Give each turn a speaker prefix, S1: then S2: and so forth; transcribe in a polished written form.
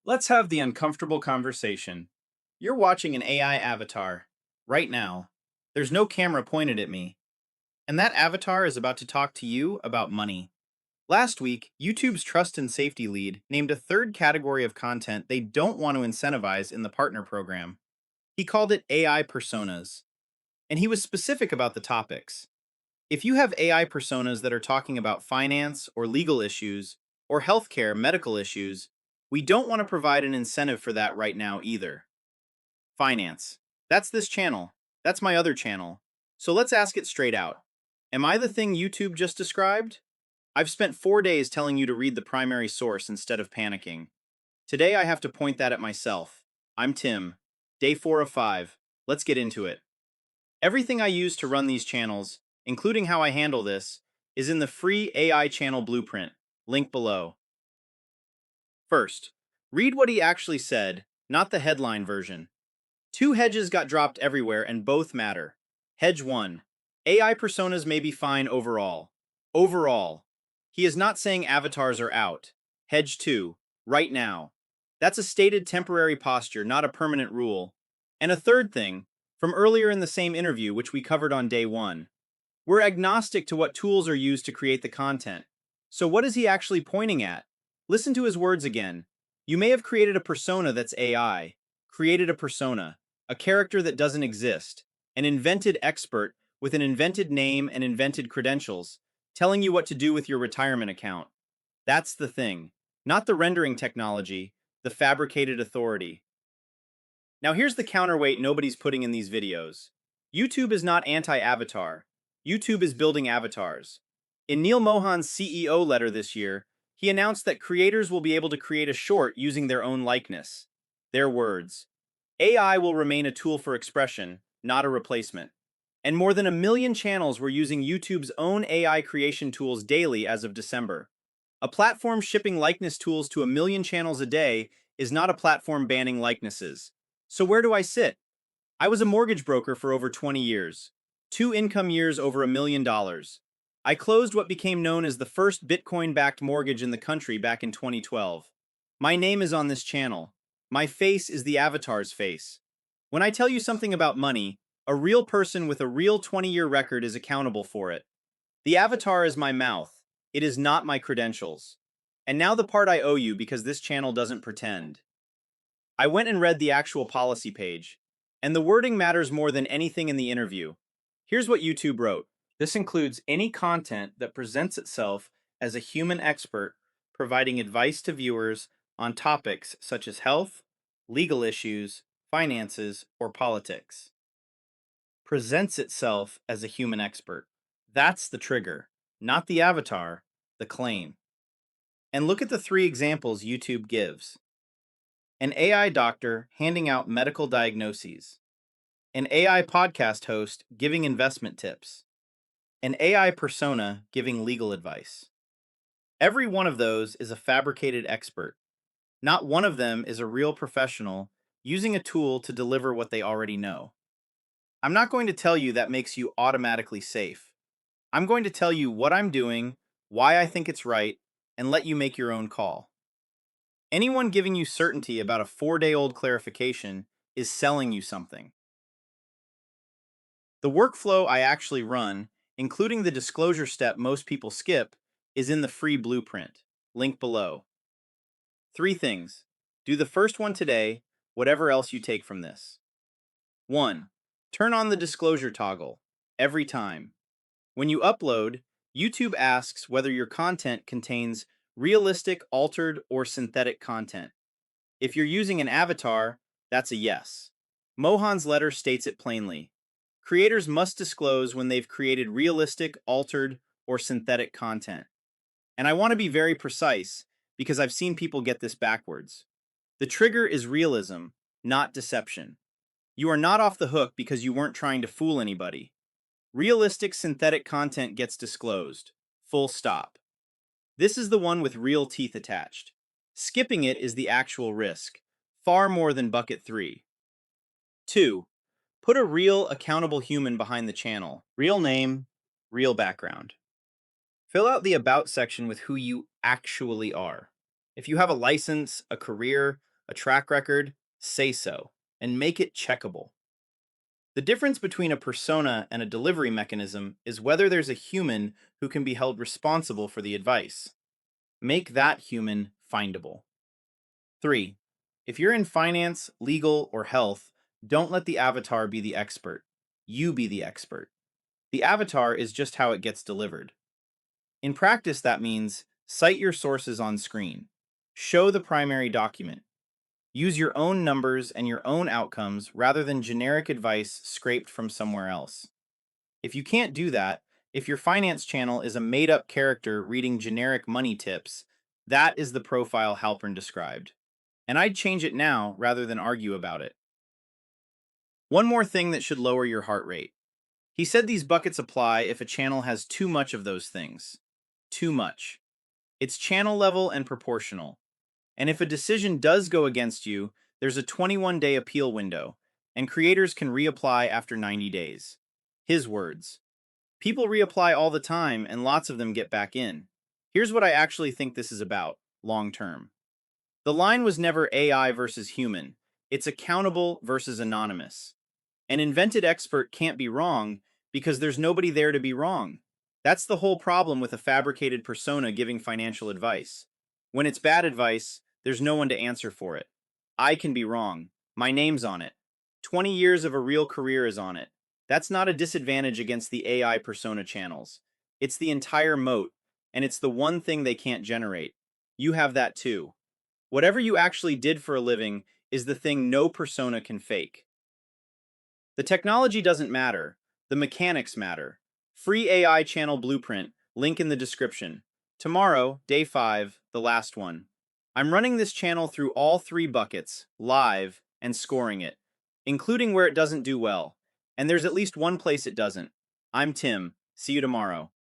S1: Let's have the uncomfortable conversation. You're watching an AI avatar right now. There's no camera pointed at me, and that avatar is about to talk to you about money. Last week, YouTube's trust and safety lead named a third category of content they don't want to incentivize in the partner program. He called it AI personas, and he was specific about the topics. If you have AI personas that are talking about finance or legal issues or healthcare medical issues, we don't want to provide an incentive for that right now either. Finance. That's this channel. That's my other channel. So let's ask it straight out. Am I the thing YouTube just described? I've spent 4 days telling you to read the primary source instead of panicking. Today I have to point that at myself. I'm Tim. Day 4 of 5. Let's get into it. Everything I use to run these channels, including how I handle this, is in the free AI channel blueprint, link below. First, read what he actually said, not the headline version. Two hedges got dropped everywhere and both matter. Hedge 1. AI personas may be fine overall. Overall. He is not saying avatars are out. Hedge 2. Right now. That's a stated temporary posture, not a permanent rule. And a third thing, from earlier in the same interview, which we covered on day 1. We're agnostic to what tools are used to create the content. So what is he actually pointing at? Listen to his words again. You may have created a persona that's AI. Created a persona. A character that doesn't exist. An invented expert with an invented name and invented credentials, telling you what to do with your retirement account. That's the thing. Not the rendering technology, the fabricated authority. Now here's the counterweight nobody's putting in these videos. YouTube is not anti-avatar. YouTube is building avatars. In Neil Mohan's CEO letter this year, he announced that creators will be able to create a short using their own likeness. Their words. AI will remain a tool for expression, not a replacement. And more than 1 million channels were using YouTube's own AI creation tools daily as of December. A platform shipping likeness tools to 1 million channels a day is not a platform banning likenesses. So where do I sit? I was a mortgage broker for over 20 years. 2 income years over $1 million. I closed what became known as the first Bitcoin-backed mortgage in the country back in 2012. My name is on this channel. My face is the avatar's face. When I tell you something about money, a real person with a real 20-year record is accountable for it. The avatar is my mouth. It is not my credentials. And now the part I owe you because this channel doesn't pretend. I went and read the actual policy page, and the wording matters more than anything in the interview. Here's what YouTube wrote. This includes any content that presents itself as a human expert providing advice to viewers on topics such as health, legal issues, finances, or politics. Presents itself as a human expert. That's the trigger, not the avatar, the claim. And look at the 3 examples YouTube gives. An AI doctor handing out medical diagnoses, an AI podcast host giving investment tips, an AI persona giving legal advice. Every one of those is a fabricated expert. Not one of them is a real professional using a tool to deliver what they already know. I'm not going to tell you that makes you automatically safe. I'm going to tell you what I'm doing, why I think it's right, and let you make your own call. Anyone giving you certainty about a 4-day-old clarification is selling you something. The workflow I actually run, including the disclosure step most people skip, is in the free blueprint. Link below. 3 things. Do the first one today, whatever else you take from this. 1. Turn on the disclosure toggle. Every time. When you upload, YouTube asks whether your content contains realistic, altered, or synthetic content. If you're using an avatar, that's a yes. Mohan's letter states it plainly. Creators must disclose when they've created realistic, altered, or synthetic content. And I want to be very precise because I've seen people get this backwards. The trigger is realism, not deception. You are not off the hook because you weren't trying to fool anybody. Realistic synthetic content gets disclosed. Full stop. This is the one with real teeth attached. Skipping it is the actual risk, far more than bucket 3. 2. Put a real, accountable human behind the channel. Real name, real background. Fill out the About section with who you actually are. If you have a license, a career, a track record, say so, and make it checkable. The difference between a persona and a delivery mechanism is whether there's a human who can be held responsible for the advice. Make that human findable. 3. If you're in finance, legal, or health, don't let the avatar be the expert. You be the expert. The avatar is just how it gets delivered. In practice, that means cite your sources on screen. Show the primary document. Use your own numbers and your own outcomes rather than generic advice scraped from somewhere else. If you can't do that, if your finance channel is a made-up character reading generic money tips, that is the profile Halpern described. And I'd change it now rather than argue about it. One more thing that should lower your heart rate. He said these buckets apply if a channel has too much of those things. Too much. It's channel level and proportional. And if a decision does go against you, there's a 21-day appeal window, and creators can reapply after 90 days. His words. People reapply all the time, and lots of them get back in. Here's what I actually think this is about, long term. The line was never AI versus human. It's accountable versus anonymous. An invented expert can't be wrong because there's nobody there to be wrong. That's the whole problem with a fabricated persona giving financial advice. When it's bad advice, there's no one to answer for it. I can be wrong. My name's on it. 20 years of a real career is on it. That's not a disadvantage against the AI persona channels. It's the entire moat, and it's the one thing they can't generate. You have that too. Whatever you actually did for a living is the thing no persona can fake. The technology doesn't matter. The mechanics matter. Free AI channel blueprint, link in the description. Tomorrow, day 5, the last one. I'm running this channel through all 3 buckets, live, and scoring it, including where it doesn't do well. And there's at least one place it doesn't. I'm Tim. See you tomorrow.